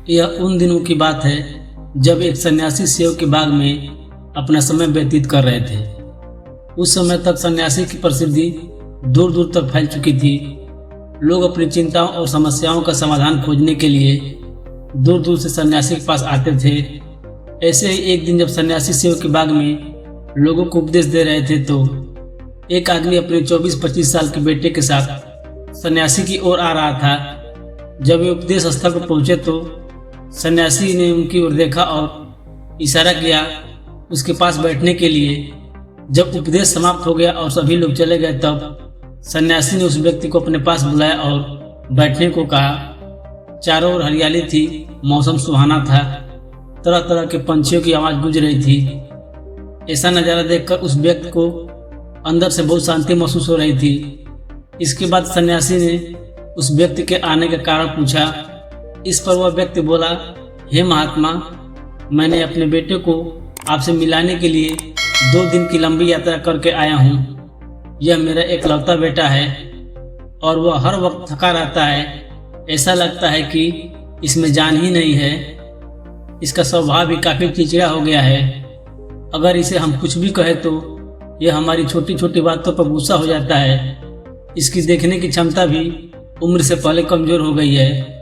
यह उन दिनों की बात है जब एक सन्यासी सेव के बाग में अपना समय व्यतीत कर रहे थे। उस समय तक सन्यासी की प्रसिद्धि दूर दूर तक फैल चुकी थी। लोग अपनी चिंताओं और समस्याओं का समाधान खोजने के लिए दूर दूर से सन्यासी के पास आते थे। ऐसे ही एक दिन जब सन्यासी सेव के बाग में लोगों को उपदेश दे रहे थे तो एक आदमी अपने 24-25 साल के बेटे के साथ सन्यासी की ओर आ रहा था। जब वे उपदेश स्थल पर पहुंचे तो सन्यासी ने उनकी ओर देखा और इशारा किया उसके पास बैठने के लिए। जब उपदेश समाप्त हो गया और सभी लोग चले गए तब सन्यासी ने उस व्यक्ति को अपने पास बुलाया और बैठने को कहा। चारों ओर हरियाली थी, मौसम सुहाना था, तरह तरह के पंछियों की आवाज़ गूंज रही थी। ऐसा नज़ारा देखकर उस व्यक्ति को अंदर से बहुत शांति महसूस हो रही थी। इसके बाद सन्यासी ने उस व्यक्ति के आने का कारण पूछा। इस पर वह व्यक्ति बोला, हे महात्मा, मैंने अपने बेटे को आपसे मिलाने के लिए 2 दिन की लंबी यात्रा करके आया हूँ। यह मेरा एकलौता बेटा है और वह हर वक्त थका रहता है। ऐसा लगता है कि इसमें जान ही नहीं है। इसका स्वभाव भी काफ़ी चिड़चिड़ा हो गया है। अगर इसे हम कुछ भी कहें तो यह हमारी छोटी छोटी बातों पर गुस्सा हो जाता है। इसकी देखने की क्षमता भी उम्र से पहले कमज़ोर हो गई है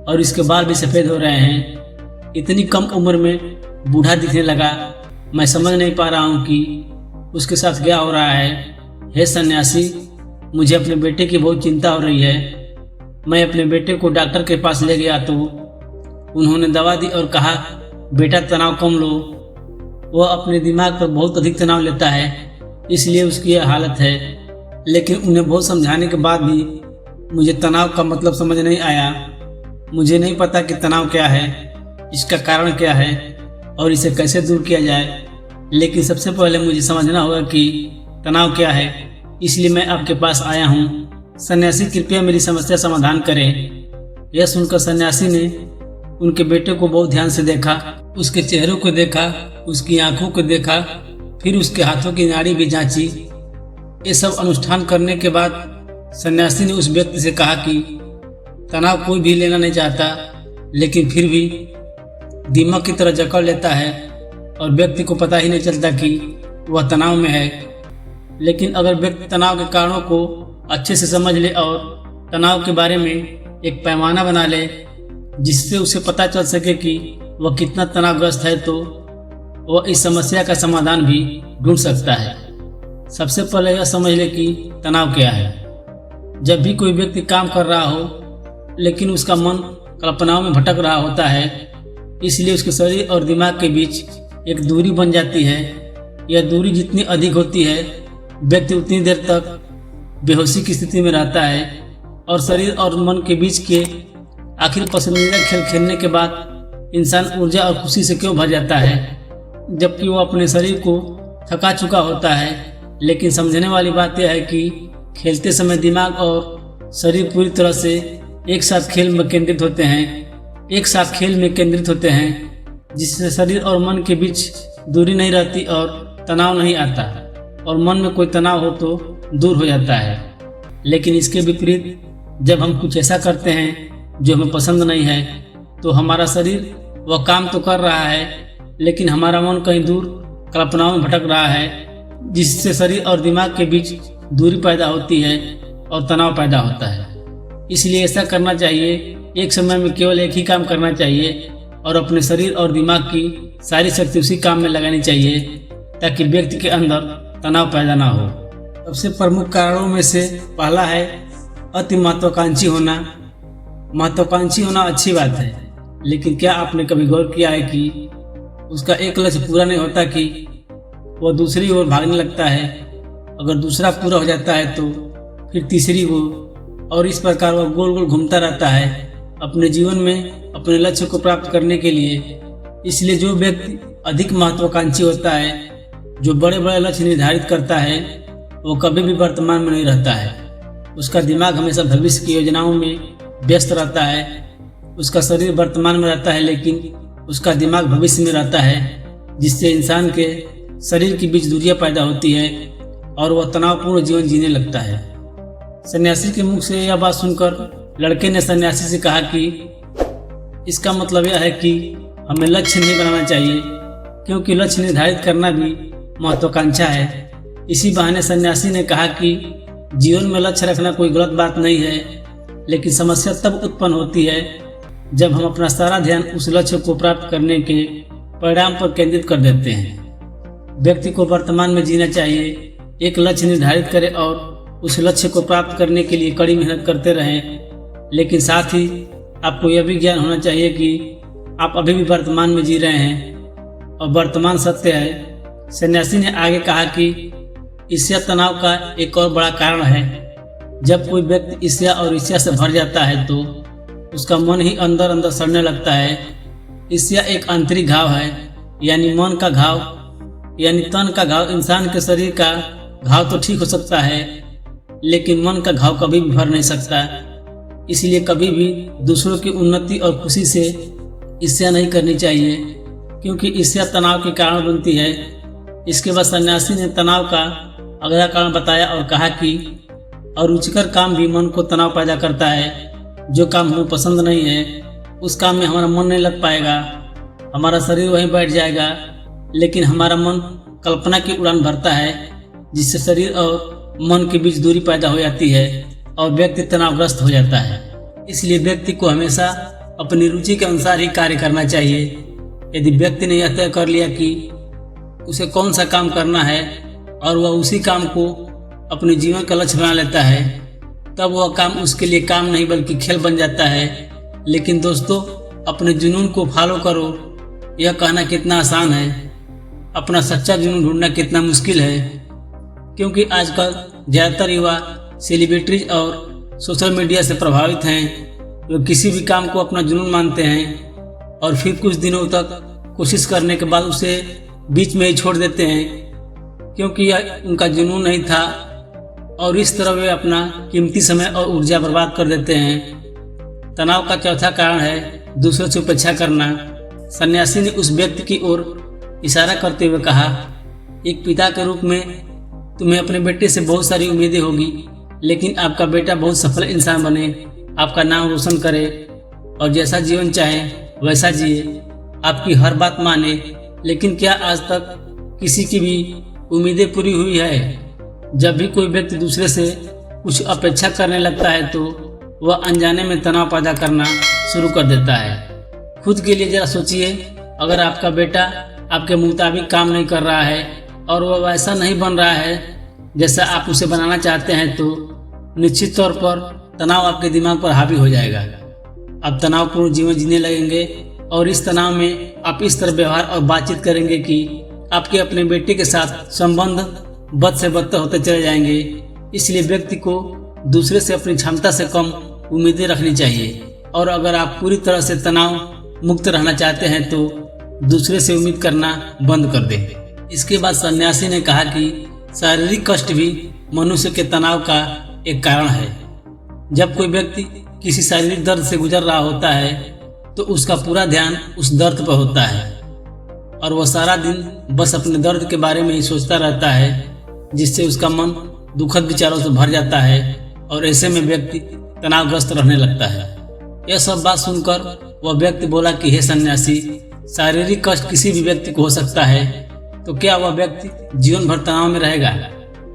और इसके बाल भी सफ़ेद हो रहे हैं। इतनी कम उम्र में बूढ़ा दिखने लगा। मैं समझ नहीं पा रहा हूँ कि उसके साथ क्या हो रहा है। हे सन्यासी, मुझे अपने बेटे की बहुत चिंता हो रही है। मैं अपने बेटे को डॉक्टर के पास ले गया तो उन्होंने दवा दी और कहा, बेटा तनाव कम लो। वह अपने दिमाग पर बहुत अधिक तनाव लेता है, इसलिए उसकी यह हालत है। लेकिन उन्हें बहुत समझाने के बाद भी मुझे तनाव का मतलब समझ नहीं आया। मुझे नहीं पता कि तनाव क्या है, इसका कारण क्या है और इसे कैसे दूर किया जाए। लेकिन सबसे पहले मुझे समझना होगा कि तनाव क्या है, इसलिए मैं आपके पास आया हूँ। सन्यासी, कृपया मेरी समस्या समाधान करें। यह सुनकर सन्यासी ने उनके बेटे को बहुत ध्यान से देखा, उसके चेहरे को देखा, उसकी आंखों को देखा, फिर उसके हाथों की नाड़ी भी जांची। ये सब अनुष्ठान करने के बाद सन्यासी ने उस व्यक्ति से कहा कि तनाव कोई भी लेना नहीं चाहता, लेकिन फिर भी दीमक की तरह जकड़ लेता है और व्यक्ति को पता ही नहीं चलता कि वह तनाव में है। लेकिन अगर व्यक्ति तनाव के कारणों को अच्छे से समझ ले और तनाव के बारे में एक पैमाना बना ले जिससे उसे पता चल सके कि वह कितना तनावग्रस्त है, तो वह इस समस्या का समाधान भी ढूंढ सकता है। सबसे पहले यह समझ ले कि तनाव क्या है। जब भी कोई व्यक्ति काम कर रहा हो लेकिन उसका मन कल्पनाओं में भटक रहा होता है, इसलिए उसके शरीर और दिमाग के बीच एक दूरी बन जाती है। यह दूरी जितनी अधिक होती है, व्यक्ति उतनी देर तक बेहोशी की स्थिति में रहता है और शरीर और मन के बीच के आखिर पसंदीदा खेल खेलने के बाद इंसान ऊर्जा और खुशी से क्यों भर जाता है, जबकि वो अपने शरीर को थका चुका होता है। लेकिन समझने वाली बात यह है कि खेलते समय दिमाग और शरीर पूरी तरह से एक साथ खेल में केंद्रित होते हैं, जिससे शरीर और मन के बीच दूरी नहीं रहती और तनाव नहीं आता और मन में कोई तनाव हो तो दूर हो जाता है। लेकिन इसके विपरीत जब हम कुछ ऐसा करते हैं जो हमें पसंद नहीं है तो हमारा शरीर वह काम तो कर रहा है लेकिन हमारा मन कहीं दूर कल्पनाओं में भटक रहा है, जिससे शरीर और दिमाग के बीच दूरी पैदा होती है और तनाव पैदा होता है। इसलिए ऐसा करना चाहिए, एक समय में केवल एक ही काम करना चाहिए और अपने शरीर और दिमाग की सारी शक्ति उसी काम में लगानी चाहिए ताकि व्यक्ति के अंदर तनाव पैदा ना हो। सबसे प्रमुख कारणों में से पहला है अति महत्वाकांक्षी होना। महत्वाकांक्षी होना अच्छी बात है, लेकिन क्या आपने कभी गौर किया है कि उसका एक लक्ष्य पूरा नहीं होता कि वह दूसरी ओर भागने लगता है। अगर दूसरा पूरा हो जाता है तो फिर तीसरी ओर, और इस प्रकार वह गोल गोल घूमता रहता है अपने जीवन में अपने लक्ष्य को प्राप्त करने के लिए। इसलिए जो व्यक्ति अधिक महत्वाकांक्षी होता है, जो बड़े बड़े लक्ष्य निर्धारित करता है, वो कभी भी वर्तमान में नहीं रहता है। उसका दिमाग हमेशा भविष्य की योजनाओं में व्यस्त रहता है। उसका शरीर वर्तमान में रहता है लेकिन उसका दिमाग भविष्य में रहता है, जिससे इंसान के शरीर के बीच दूरियां पैदा होती है और वह तनावपूर्ण जीवन जीने लगता है। सन्यासी के मुख से यह बात सुनकर लड़के ने सन्यासी से कहा कि इसका मतलब यह है कि हमें लक्ष्य नहीं बनाना चाहिए, क्योंकि लक्ष्य निर्धारित करना भी महत्वाकांक्षा है। इसी बहाने सन्यासी ने कहा कि जीवन में लक्ष्य रखना कोई गलत बात नहीं है, लेकिन समस्या तब उत्पन्न होती है जब हम अपना सारा ध्यान उस लक्ष्य को प्राप्त करने के परिणाम पर केंद्रित कर देते हैं। व्यक्ति को वर्तमान में जीना चाहिए, एक लक्ष्य निर्धारित करें और उस लक्ष्य को प्राप्त करने के लिए कड़ी मेहनत करते रहें। लेकिन साथ ही आपको यह भी ज्ञान होना चाहिए कि आप अभी भी वर्तमान में जी रहे हैं और वर्तमान सत्य है। सन्यासी ने आगे कहा कि ईर्ष्या तनाव का एक और बड़ा कारण है। जब कोई व्यक्ति ईर्ष्या और ईर्ष्या से भर जाता है तो उसका मन ही अंदर अंदर सड़ने लगता है। ईर्ष्या एक आंतरिक घाव है, यानी मन का घाव, यानी तन का घाव। इंसान के शरीर का घाव तो ठीक हो सकता है, लेकिन मन का घाव कभी भी भर नहीं सकता। इसलिए कभी भी दूसरों की उन्नति और खुशी से ईर्ष्या नहीं करनी चाहिए, क्योंकि ईर्ष्या तनाव के कारण बनती है। इसके बाद सन्यासी ने तनाव का अगला कारण बताया और कहा कि अरुचिकर काम भी मन को तनाव पैदा करता है। जो काम हमें पसंद नहीं है उस काम में हमारा मन नहीं लग पाएगा, हमारा शरीर वहीं बैठ जाएगा, लेकिन हमारा मन कल्पना की उड़ान भरता है, जिससे शरीर और मन के बीच दूरी पैदा हो जाती है और व्यक्ति तनावग्रस्त हो जाता है। इसलिए व्यक्ति को हमेशा अपनी रुचि के अनुसार ही कार्य करना चाहिए। यदि व्यक्ति ने यह तय कर लिया कि उसे कौन सा काम करना है और वह उसी काम को अपने जीवन का लक्ष्य बना लेता है, तब वह काम उसके लिए काम नहीं बल्कि खेल बन जाता है। लेकिन दोस्तों, अपने जुनून को फॉलो करो, यह कहना कितना आसान है, अपना सच्चा जुनून ढूंढना कितना मुश्किल है। क्योंकि आजकल ज़्यादातर युवा सेलिब्रिटीज और सोशल मीडिया से प्रभावित हैं। वे किसी भी काम को अपना जुनून मानते हैं और फिर कुछ दिनों तक कोशिश करने के बाद उसे बीच में ही छोड़ देते हैं, क्योंकि यह उनका जुनून नहीं था, और इस तरह वे अपना कीमती समय और ऊर्जा बर्बाद कर देते हैं। तनाव का चौथा कारण है दूसरों से उपेक्षा करना। सन्यासी ने उस व्यक्ति की ओर इशारा करते हुए कहा, एक पिता के रूप में तुम्हें अपने बेटे से बहुत सारी उम्मीदें होगी, लेकिन आपका बेटा बहुत सफल इंसान बने, आपका नाम रोशन करे और जैसा जीवन चाहे वैसा जिए, आपकी हर बात माने। लेकिन क्या आज तक किसी की भी उम्मीदें पूरी हुई है? जब भी कोई व्यक्ति दूसरे से कुछ अपेक्षा करने लगता है तो वह अनजाने में तनाव पैदा करना शुरू कर देता है। खुद के लिए जरा सोचिए, अगर आपका बेटा आपके मुताबिक काम नहीं कर रहा है और वह वैसा नहीं बन रहा है जैसा आप उसे बनाना चाहते हैं, तो निश्चित तौर पर तनाव आपके दिमाग पर हावी हो जाएगा। आप तनावपूर्ण जीवन जीने लगेंगे और इस तनाव में आप इस तरह व्यवहार और बातचीत करेंगे कि आपके अपने बेटे के साथ संबंध बद से बदतर होते चले जाएंगे। इसलिए व्यक्ति को दूसरे से अपनी क्षमता से कम उम्मीदें रखनी चाहिए, और अगर आप पूरी तरह से तनाव मुक्त रहना चाहते हैं तो दूसरे से उम्मीद करना बंद कर दें। इसके बाद सन्यासी ने कहा कि शारीरिक कष्ट भी मनुष्य के तनाव का एक कारण है। जब कोई व्यक्ति किसी शारीरिक दर्द से गुजर रहा होता है तो उसका पूरा ध्यान उस दर्द पर होता है और वह सारा दिन बस अपने दर्द के बारे में ही सोचता रहता है, जिससे उसका मन दुखद विचारों से भर जाता है और ऐसे में व्यक्ति तनावग्रस्त रहने लगता है। यह सब बात सुनकर वह व्यक्ति बोला कि हे सन्यासी, शारीरिक कष्ट किसी भी व्यक्ति को हो सकता है, तो क्या वह व्यक्ति जीवन भर तनाव में रहेगा?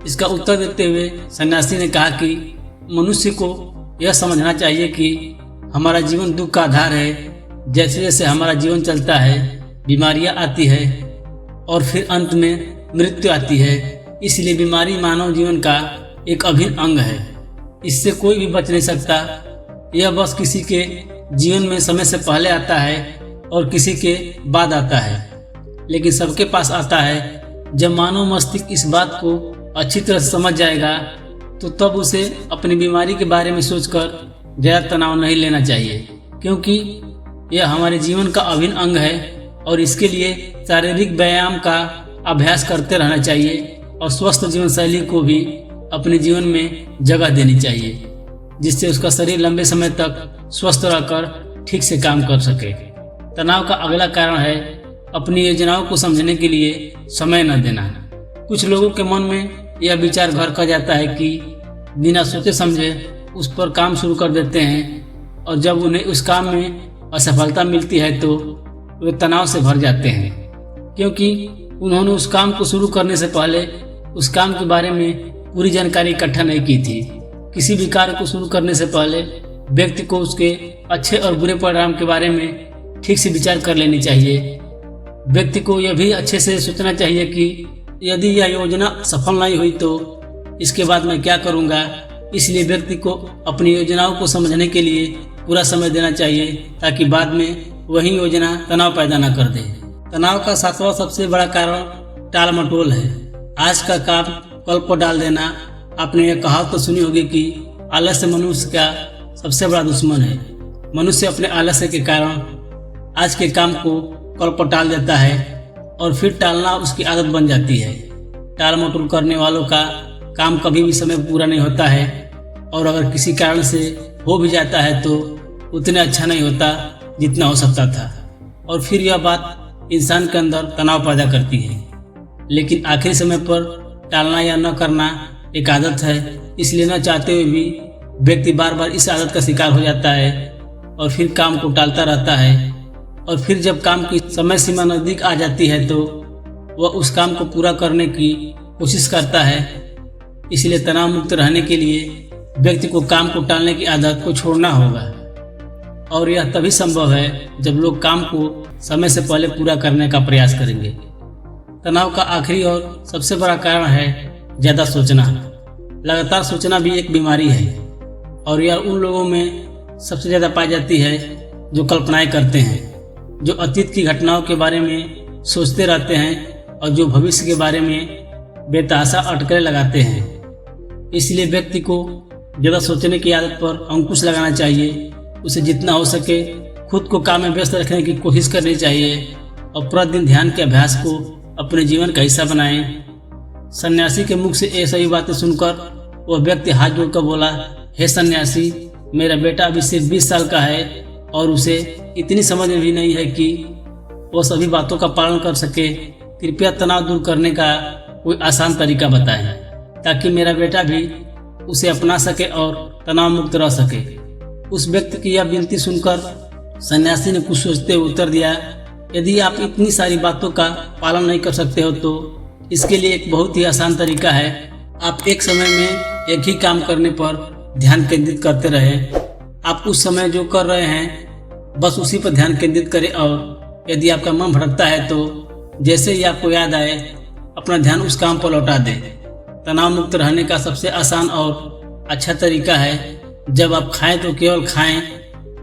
इसका उत्तर देते हुए सन्यासी ने कहा कि मनुष्य को यह समझना चाहिए कि हमारा जीवन दुख का आधार है। जैसे जैसे हमारा जीवन चलता है बीमारियां आती है और फिर अंत में मृत्यु आती है। इसलिए बीमारी मानव जीवन का एक अभिन्न अंग है, इससे कोई भी बच नहीं सकता। यह बस किसी के जीवन में समय से पहले आता है और किसी के बाद आता है, लेकिन सबके पास आता है। जब मानव मस्तिष्क इस बात को अच्छी तरह से समझ जाएगा तो तब उसे अपनी बीमारी के बारे में सोचकर ज़्यादा तनाव नहीं लेना चाहिए, क्योंकि यह हमारे जीवन का अभिन्न अंग है और इसके लिए शारीरिक व्यायाम का अभ्यास करते रहना चाहिए और स्वस्थ जीवन शैली को भी अपने जीवन में जगह देनी चाहिए, जिससे उसका शरीर लंबे समय तक स्वस्थ रहकर ठीक से काम कर सके। तनाव का अगला कारण है अपनी योजनाओं को समझने के लिए समय न देना। कुछ लोगों के मन में यह विचार घर कर जाता है कि बिना सोचे समझे उस पर काम शुरू कर देते हैं और जब उन्हें उस काम में असफलता मिलती है तो वे तनाव से भर जाते हैं, क्योंकि उन्होंने उस काम को शुरू करने से पहले उस काम के बारे में पूरी जानकारी इकट्ठा नहीं की थी। किसी भी कार्य को शुरू करने से पहले व्यक्ति को उसके अच्छे और बुरे परिणाम के बारे में ठीक से विचार कर लेनी चाहिए। व्यक्ति को यह भी अच्छे से सोचना चाहिए कि यदि यह योजना सफल नहीं हुई तो इसके बाद मैं क्या करूंगा। इसलिए व्यक्ति को अपनी योजनाओं को समझने के लिए पूरा समय देना चाहिए, ताकि बाद में वही योजना तनाव पैदा न कर दे। तनाव का 7वां सबसे बड़ा कारण टाल मटोल है। आज का काम कल को डाल देना। आपने यह कहावत तो सुनी होगी कि आलस्य मनुष्य का सबसे बड़ा दुश्मन है। मनुष्य अपने आलस्य के कारण आज के काम को कल पर टाल देता है और फिर टालना उसकी आदत बन जाती है। टाल मटोल करने वालों का काम कभी भी समय पर पूरा नहीं होता है, और अगर किसी कारण से हो भी जाता है तो उतना अच्छा नहीं होता जितना हो सकता था, और फिर यह बात इंसान के अंदर तनाव पैदा करती है। लेकिन आखिरी समय पर टालना या न करना एक आदत है, इसलिए न चाहते हुए भी व्यक्ति बार बार इस आदत का शिकार हो जाता है और फिर काम को टालता रहता है। और फिर जब काम की समय सीमा नज़दीक आ जाती है तो वह उस काम को पूरा करने की कोशिश करता है। इसलिए तनाव मुक्त रहने के लिए व्यक्ति को काम को टालने की आदत को छोड़ना होगा, और यह तभी संभव है जब लोग काम को समय से पहले पूरा करने का प्रयास करेंगे। तनाव का आखिरी और सबसे बड़ा कारण है ज़्यादा सोचना। लगातार सोचना भी एक बीमारी है, और यह उन लोगों में सबसे ज़्यादा पाई जाती है जो कल्पनाएं करते हैं, जो अतीत की घटनाओं के बारे में सोचते रहते हैं और जो भविष्य के बारे में बेतहाशा अटकलें लगाते हैं। इसलिए व्यक्ति को ज़्यादा सोचने की आदत पर अंकुश लगाना चाहिए। उसे जितना हो सके खुद को काम में व्यस्त रखने की कोशिश करनी चाहिए, और प्रतिदिन ध्यान के अभ्यास को अपने जीवन का हिस्सा बनाएं। सन्यासी के मुख से ये सभी बातें सुनकर वह व्यक्ति हाथ जोड़कर बोला, हे सन्यासी, मेरा बेटा अभी सिर्फ 20 साल का है और उसे इतनी समझ भी नहीं है कि वह सभी बातों का पालन कर सके। कृपया तनाव दूर करने का कोई आसान तरीका बताएं, ताकि मेरा बेटा भी उसे अपना सके और तनाव मुक्त रह सके। उस व्यक्ति की यह विनती सुनकर सन्यासी ने कुछ सोचते हुए उत्तर दिया, यदि आप इतनी सारी बातों का पालन नहीं कर सकते हो तो इसके लिए एक बहुत ही आसान तरीका है। आप एक समय में एक ही काम करने पर ध्यान केंद्रित करते रहें। आप उस समय जो कर रहे हैं बस उसी पर ध्यान केंद्रित करें, और यदि आपका मन भटकता है तो जैसे ही आपको याद आए अपना ध्यान उस काम पर लौटा दें। तनाव मुक्त रहने का सबसे आसान और अच्छा तरीका है, जब आप खाएं तो केवल खाएं,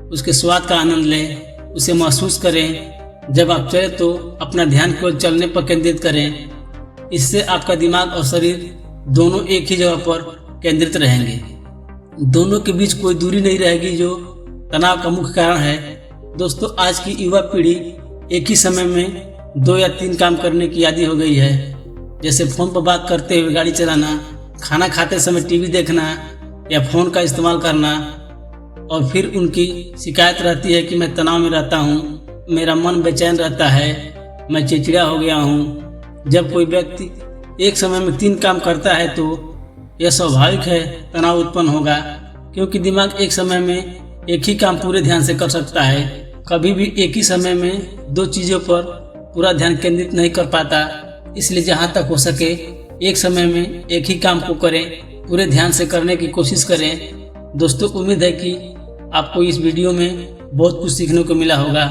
उसके स्वाद का आनंद लें, उसे महसूस करें। जब आप चलें तो अपना ध्यान केवल चलने पर केंद्रित करें। इससे आपका दिमाग और शरीर दोनों एक ही जगह पर केंद्रित रहेंगे। दोनों के बीच कोई दूरी नहीं रहेगी, जो तनाव का मुख्य कारण है। दोस्तों, आज की युवा पीढ़ी एक ही समय में 2 या 3 काम करने की आदी हो गई है, जैसे फोन पर बात करते हुए गाड़ी चलाना, खाना खाते समय टीवी देखना या फोन का इस्तेमाल करना। और फिर उनकी शिकायत रहती है कि मैं तनाव में रहता हूँ, मेरा मन बेचैन रहता है, मैं चिड़चिड़ा हो गया हूँ। जब कोई व्यक्ति एक समय में 3 काम करता है तो यह स्वाभाविक है तनाव उत्पन्न होगा, क्योंकि दिमाग एक समय में एक ही काम पूरे ध्यान से कर सकता है। कभी भी एक ही समय में 2 चीज़ों पर पूरा ध्यान केंद्रित नहीं कर पाता। इसलिए जहाँ तक हो सके एक समय में एक ही काम को करें, पूरे ध्यान से करने की कोशिश करें। दोस्तों, उम्मीद है कि आपको इस वीडियो में बहुत कुछ सीखने को मिला होगा।